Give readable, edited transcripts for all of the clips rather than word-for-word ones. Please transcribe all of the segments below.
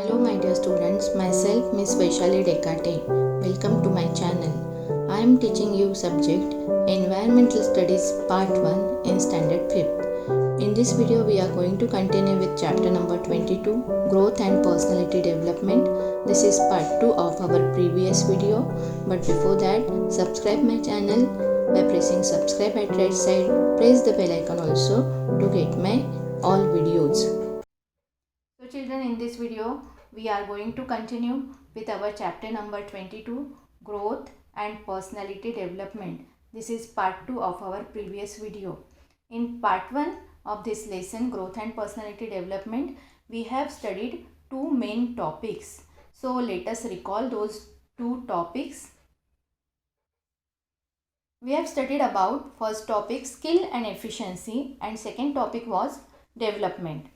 Hello my dear students, myself Miss Vaishali Dekate. Welcome to my channel. I am teaching you subject Environmental Studies Part 1 in Standard 5th. In this video we are going to continue with chapter number 22, Growth and Personality Development. This is part 2 of our previous video, but before that subscribe my channel by pressing subscribe at right side. Press the bell icon also to get my all videos. So children, in this video we are going to continue with our chapter number 22, Growth and Personality Development. This is part 2 of our previous video. In part 1 of this lesson, Growth and Personality Development, we have studied two main topics. So let us recall those two topics. We have studied about first topic skill and efficiency, and second topic was development.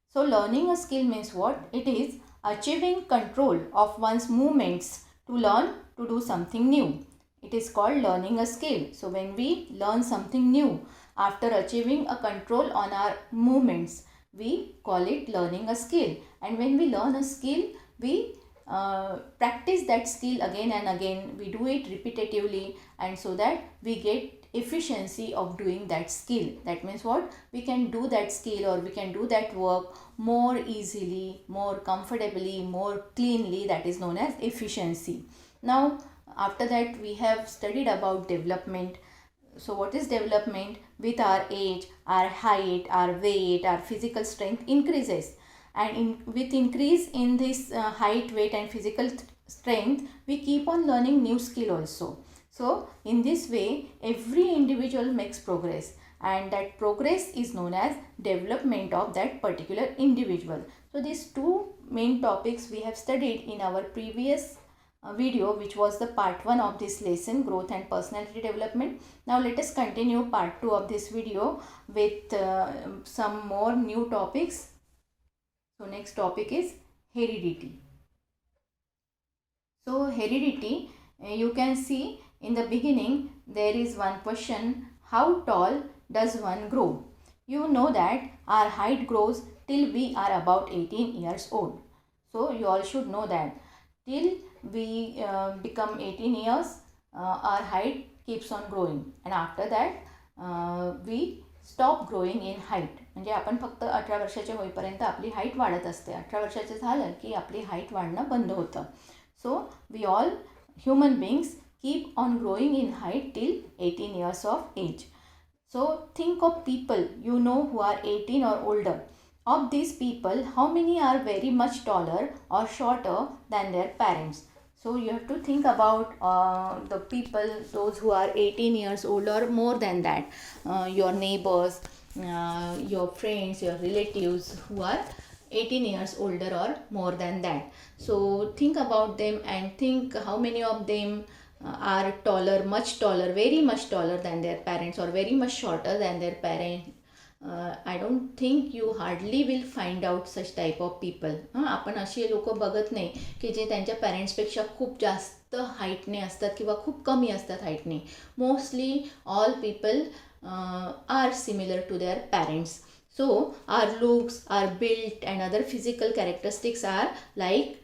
So learning a skill means what? It is achieving control of one's movements to learn to do something new. It is called learning a skill. So when we learn something new after achieving a control on our movements, we call it learning a skill. And when we learn a skill, we practice that skill again and again. We do it repetitively, and so that we get efficiency of doing that skill. That means what? We can do that skill or we can do that work more easily, more comfortably, more cleanly. That is known as efficiency. Now after that we have studied about development. So what is development? With our age, our height, our weight, our physical strength increases, and with increase in this height, weight and physical strength, we keep on learning new skill also. So in this way every individual makes progress, and that progress is known as development of that particular individual. So these two main topics we have studied in our previous video, which was the part 1 of this lesson, Growth and Personality Development. Now let us continue part 2 of this video with some more new topics. So next topic is heredity. So heredity, you can see in the beginning there is one question: how tall does one grow? You know that our height grows till we are about 18 years old. So you all should know that till we become 18 years, our height keeps on growing, and after that we stop growing in height. म्हणजे आपण फक्त 18 वर्षाचे होईपर्यंत आपली height वाढत असते. 18 वर्षाचे झालं की आपली हाईट वाढणं बंद होतं. So we all human beings keep on growing in height till 18 years of age. So think of people you know who are 18 or older. Of these people, how many are very much taller or shorter than their parents? So you have to think about the people, those who are 18 years old or more than that, your neighbors, your friends, your relatives who are 18 years older or more than that. So think about them and think how many of them are taller, much taller, very much taller than their parents, or very much shorter than their parents. I don't think you hardly will find out such type of people. आपण असे लोक बघत नाही की जे त्यांच्या पॅरेंट्सपेक्षा खूप जास्त हाईटने असतात किंवा खूप कमी असतात हाईटने. Mostly all people are similar to their parents. So our looks, our build and other physical characteristics are like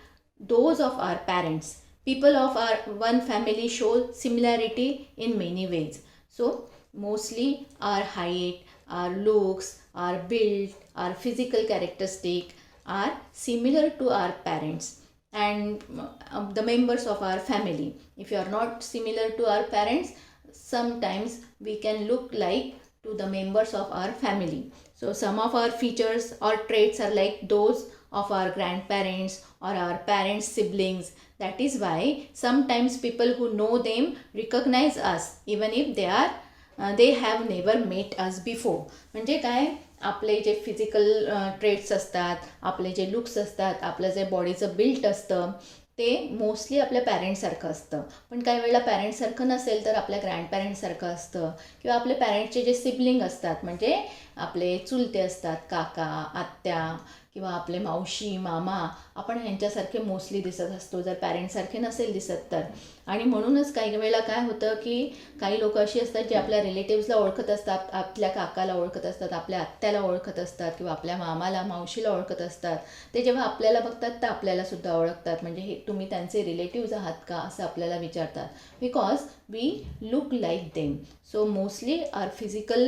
those of our parents. People of our one family show similarity in many ways. So mostly our height, our looks, our build, our physical characteristic are similar to our parents and the members of our family. If you are not similar to our parents, sometimes we can look like to the members of our family. So some of our features or traits are like those of our grandparents or our parents' siblings. That is why sometimes people who know them recognize us even if they have never met us before. म्हणजे काय, आपले जे physical traits असतात, आपले जे looks असतात, आपलं जे बॉडीचं built असतं ते mostly आपल्या पॅरेंट्ससारखं असतं. पण काही वेळेला पॅरेंट्ससारखं नसेल तर आपल्या ग्रँडपॅरेंट्ससारखं असतं, किंवा आपले पॅरेंट्सचे जे सिबलिंग असतात म्हणजे आपले चुलते असतात, काका, आत्या, किंवा आपले मावशी मामा आपण ह्यांच्यासारखे मोस्टली दिसत असतो, जर पॅरेंट्ससारखे नसेल दिसत तर. आणि म्हणूनच काही वेळेला काय होतं की काही लोक अशी असतात जे आपल्या रिलेटिव्सला ओळखत असतात, आपल्या काकाला ओळखत असतात, आपल्या आत्याला ओळखत असतात किंवा आपल्या मामाला मावशीला ओळखत असतात. ते जेव्हा आपल्याला बघतात तर आपल्यालासुद्धा ओळखतात, म्हणजे हे तुम्ही त्यांचे रिलेटिव्ज आहात का असं आपल्याला विचारतात, because we look like them. So mostly our physical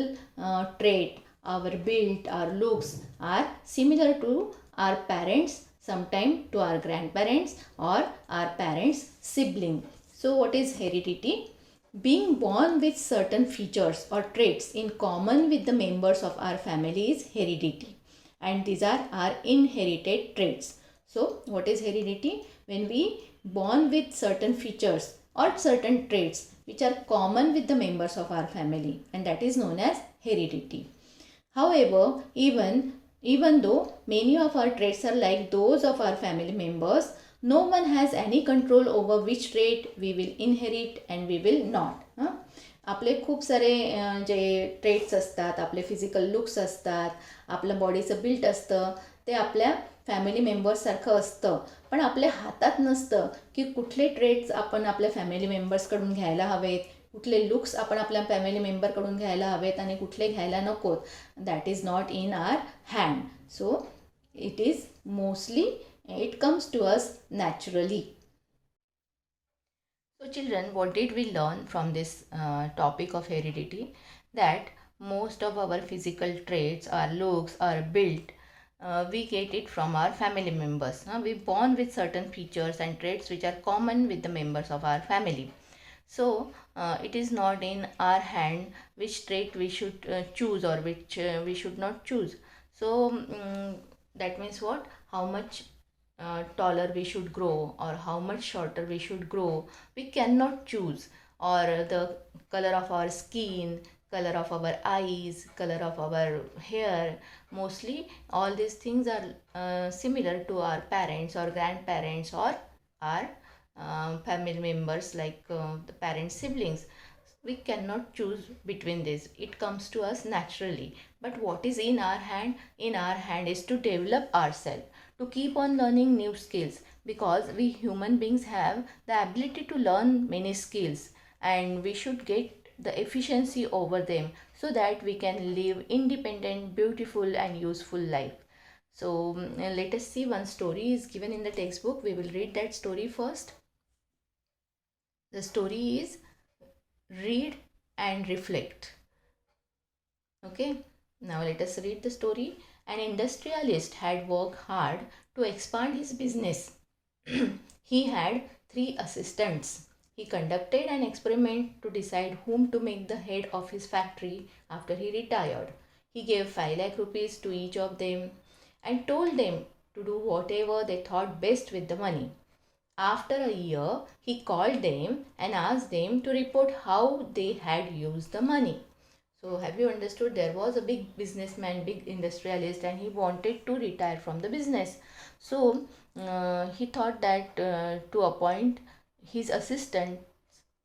trait, our build, our looks are similar to our parents, sometime to our grandparents or our parents' sibling. So what is heredity? Being born with certain features or traits in common with the members of our family is heredity, and these are our inherited traits. So what is heredity? When we born with certain features or certain traits which are common with the members of our family, and that is known as heredity. However, even though many of our traits are like those of our family members, no one has any control over which trait we will inherit and we will not. आपले खूप सारे जे traits असतात, आपले physical looks असतात, आपलं बॉडीचं built असतं, ते आपल्या फॅमिली मेंबर्ससारखं असतं, पण आपल्या हातात नसतं की कुठले ट्रेट्स आपण आपल्या फॅमिली मेंबर्सकडून घ्यायला हवेत, कुठले लुक्स आपण आपल्या फॅमिली मेंबरकडून घ्यायला हवेत आणि कुठले घ्यायला नकोत. That is not in hour hand. So it is mostly it comes to us naturally. So children, what did we learn from this topic of heredity? That most of our physical traits, our looks, our build, we get it from our family members. We born with certain features and traits which are common with the members of our family. So it is not in our hand which trait we should choose or which we should not choose. So that means what? How much taller we should grow or how much shorter we should grow, we cannot choose. Or the color of our skin, color of our eyes, color of our hair, mostly all these things are similar to our parents or grandparents or our family members, like the parents' siblings. We cannot choose between this, it comes to us naturally. But what is in our hand? In our hand is to develop ourselves, to keep on learning new skills, because we human beings have the ability to learn many skills, and we should get the efficiency over them so that we can live independent, beautiful and useful life. So let us see, one story is given in the textbook. We will read that story first. The story is Read and Reflect. Okay, now let us read the story. An industrialist had worked hard to expand his business. He had 3 assistants. He conducted an experiment to decide whom to make the head of his factory after he retired. He gave 5 lakh rupees to each of them and told them to do whatever they thought best with the money. After a year, he called them and asked them to report how they had used the money. So have you understood? There was a big businessman, big industrialist, and he wanted to retire from the business. So he thought that to appoint his assistant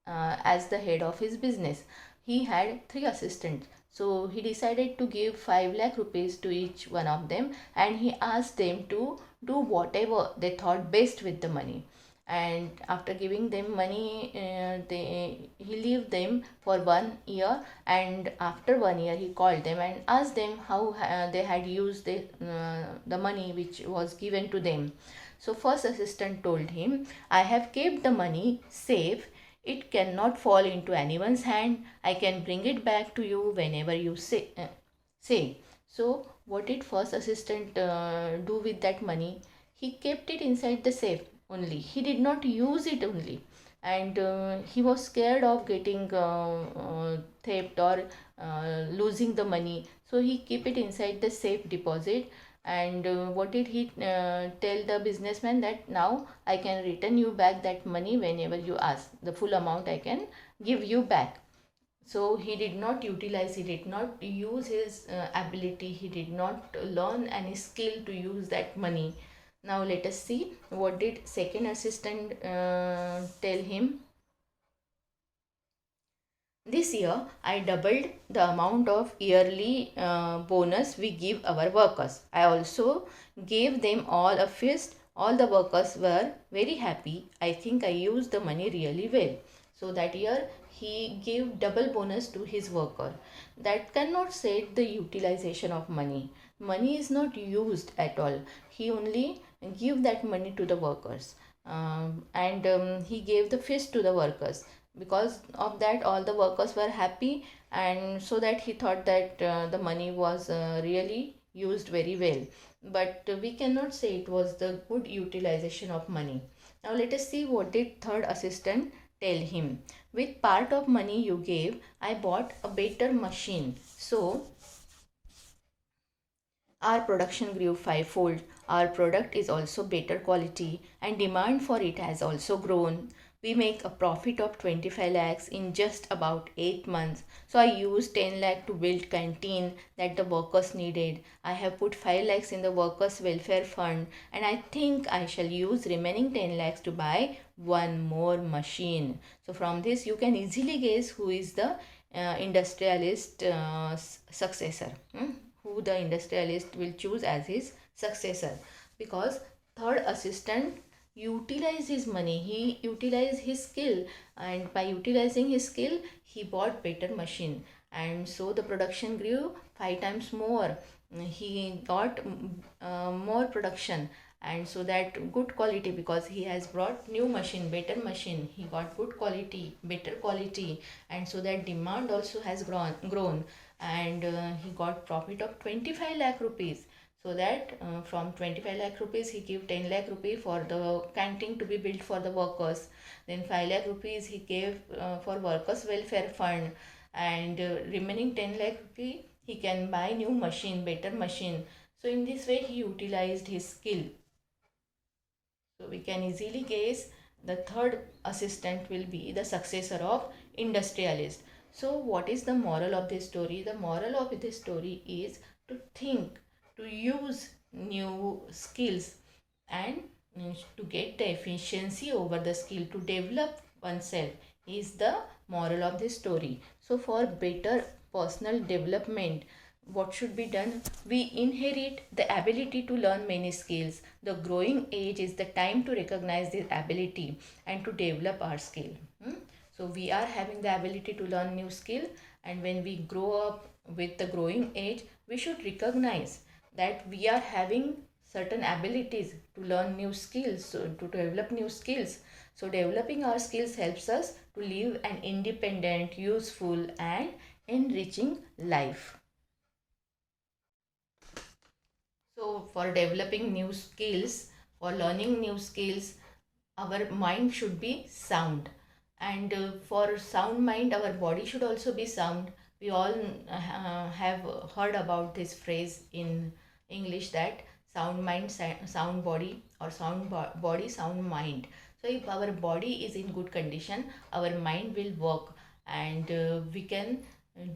as the head of his business. He had 3 assistants. So he decided to give 5 lakh rupees to each one of them, and he asked them to do whatever they thought best with the money. And after giving them money, he leave them for 1 year, and after 1 year he called them and asked them how they had used the money which was given to them. So first assistant told him, I have kept the money safe. It cannot fall into anyone's hand. I can bring it back to you whenever you say. So what did first assistant do with that money? He kept it inside the safe only. He did not use it only, and he was scared of getting theft or losing the money. So he keep it inside the safe deposit. And what did he tell the businessman? That now I can return you back that money whenever you ask. The full amount I can give you back. So he did not utilize, he did not use his ability, he did not learn any skill to use that money. Now let us see what did second assistant tell him. This year, I doubled the amount of yearly bonus we give our workers. I also gave them all a feast. All the workers were very happy. I think I used the money really well. So that year, he gave double bonus to his worker. That cannot set the utilization of money. Money is not used at all. He only give that money to the workers. And he gave the feast to the workers. Because of that, all the workers were happy, and so that he thought that the money was really used very well. But we cannot say it was the good utilization of money. Now let us see what did third assistant tell him. With part of money you gave, I bought a better machine, so our production grew fivefold. Our product is also better quality and demand for it has also grown. We make a profit of 25 lakhs in just about 8 months. So I used 10 lakh to build canteen that the workers needed. I have put 5 lakhs in the workers welfare fund, and I think I shall use remaining 10 lakhs to buy one more machine. So from this you can easily guess who is the industrialist successor. Who the industrialist will choose as his successor, because third assistant utilized his money, he utilized his skill, and by utilizing his skill he bought better machine, and so the production grew 5 times more. He got more production, and so that good quality, because he has brought new machine, better machine, he got good quality, better quality, and so that demand also has grown, and he got profit of 25 lakh rupees. So that from 25 lakh rupees he gave 10 lakh rupees for the canteen to be built for the workers, then 5 lakh rupees he gave for workers welfare fund, and remaining 10 lakh rupees he can buy new machine, better machine. So in this way he utilized his skill. So we can easily guess the third assistant will be the successor of industrialist. So what is the moral of this story? The moral of this story is to think, to use new skills, and to get the efficiency over the skill, to develop oneself is the moral of this story. So for better personal development, what should be done? We inherit the ability to learn many skills. The growing age is the time to recognize this ability and to develop our skill. So we are having the ability to learn new skill, and when we grow up with the growing age, we should recognize that we are having certain abilities to learn new skills, so to develop new skills. So developing our skills helps us to live an independent, useful, and enriching life. So, for developing new skills, for learning new skills, our mind should be sound. And for sound mind, our body should also be sound. We all have heard about this phrase in English, that sound mind, sound body, or sound body, sound mind. So, if our body is in good condition, our mind will work, and we can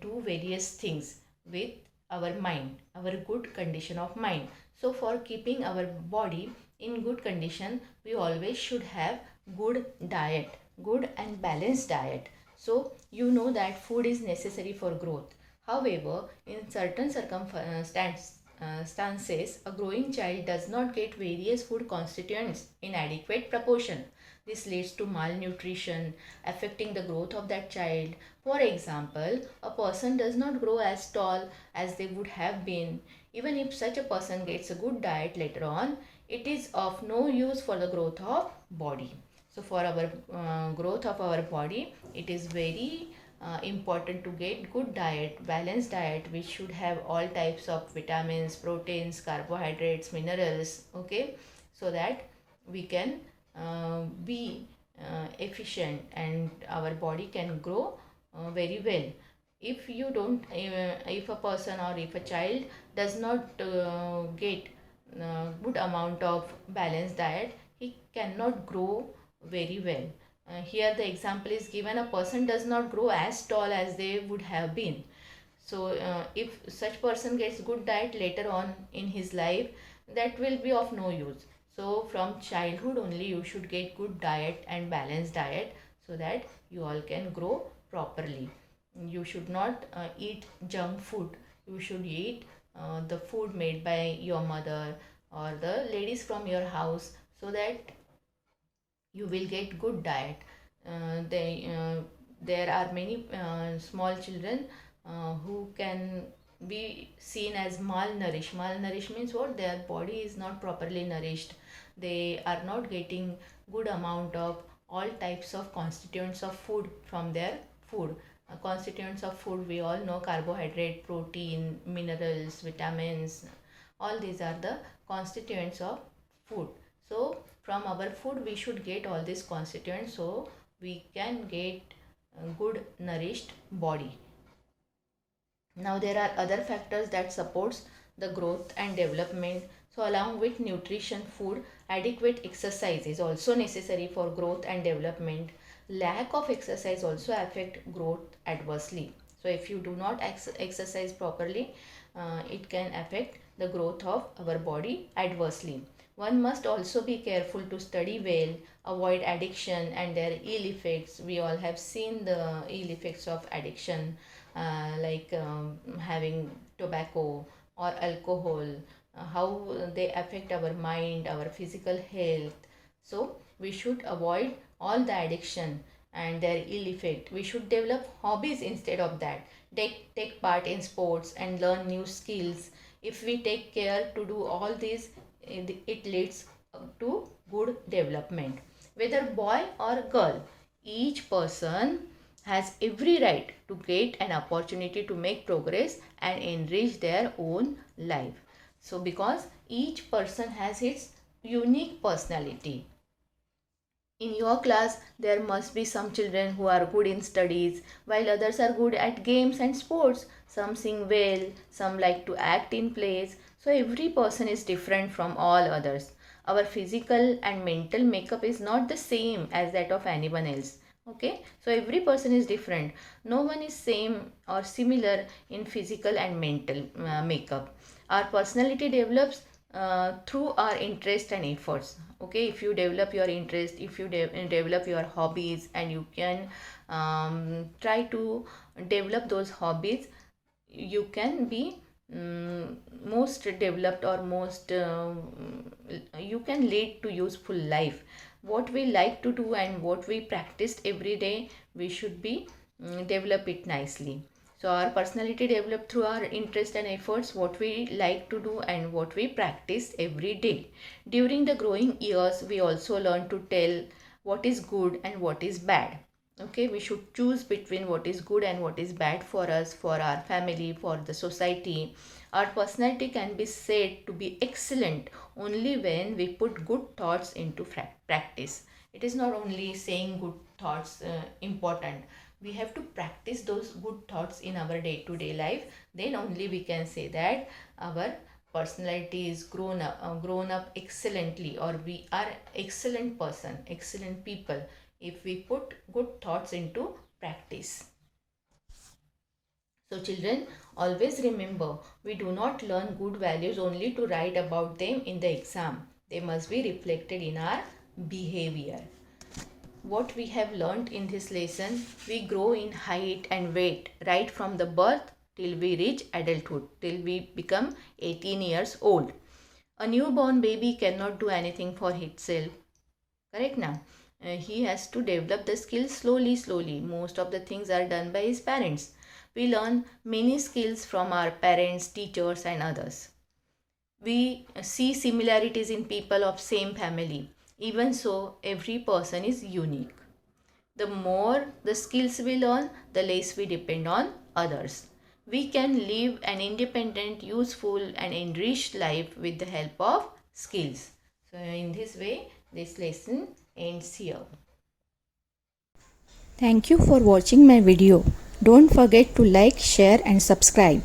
do various things with our mind, our good condition of mind. So for keeping our body in good condition, we always should have good diet, good and balanced diet. So you know that food is necessary for growth. However, in certain circumstances, a growing child does not get various food constituents in adequate proportion. This leads to malnutrition, affecting the growth of that child. For example, a person does not grow as tall as they would have been. Even if such a person gets a good diet later on, it is of no use for the growth of body. So for our growth of our body, it is very important to get good diet, balanced diet, which should have all types of vitamins, proteins, carbohydrates, minerals, okay, so that we can be efficient and our body can grow very well. If you don't if a person or if a child does not get good amount of balanced diet, he cannot grow very well. Here the example is given, a person does not grow as tall as they would have been. So if such person gets good diet later on in his life, that will be of no use. So from childhood only you should get good diet and balanced diet, so that you all can grow properly. You should not eat junk food. You should eat the food made by your mother or the ladies from your house, so that you will get good diet. There are many small children who can be seen as malnourished. Malnourished means what? Their body is not properly nourished. They are not getting good amount of all types of constituents of food from their food. Constituents of food, we all know: carbohydrate, protein, minerals, vitamins. All these are the constituents of food. So from our food we should get all these constituents, so we can get good nourished body. Now there are other factors that supports the growth and development. So along with nutrition, food, adequate exercise is also necessary for growth and development. Lack of exercise also affect growth adversely. So if you do not exercise properly, it can affect the growth of our body adversely. One must also be careful to study well, avoid addiction and their ill effects. We all have seen the ill effects of addiction, like having tobacco or alcohol, how they affect our mind, our physical health. So we should avoid all the addiction and their ill effect. We should develop hobbies instead of that. Take part in sports and learn new skills. If we take care to do all these, it leads to good development. Whether boy or girl, each person has every right to get an opportunity to make progress and enrich their own life. So because each person has its unique personality. In your class, there must be some children who are good in studies, while others are good at games and sports. Some sing well, some like to act in plays. So every person is different from all others. Our physical and mental makeup is not the same as that of anyone else. Okay, so every person is different. No one is same or similar in physical and mental makeup. Our personality develops through our interest and efforts. Okay, if you develop your interest, if you develop your hobbies, and you can try to develop those hobbies, you can be most developed or most you can lead to useful life. What we like to do and what we practiced every day, we should be develop it nicely. So our personality developed through our interest and efforts, what we like to do and what we practice every day. During the growing years, we also learn to tell what is good and what is bad. Okay, we should choose between what is good and what is bad for us, for our family, for the society. Our personality can be said to be excellent only when we put good thoughts into practice. It is not only saying good thoughts important. We have to practice those good thoughts in our day-to-day life. Then only we can say that our personality is grown up excellently, or we are excellent person, excellent people, if we put good thoughts into practice. So children, always remember, we do not learn good values only to write about them in the exam. They must be reflected in our behavior. What we have learnt in this lesson: we grow in height and weight right from the birth till we reach adulthood, till we become 18 years old. A newborn baby cannot do anything for itself. Correct now? He has to develop the skills slowly. Most of the things are done by his parents. We learn many skills from our parents, teachers and others. We see similarities in people of same family. Even so, every person is unique. The more the skills we learn, the less we depend on others. We can live an independent, useful and enriched life with the help of skills. So in this way, this lesson ends here. Thank you for watching my video. Don't forget to like, share and subscribe.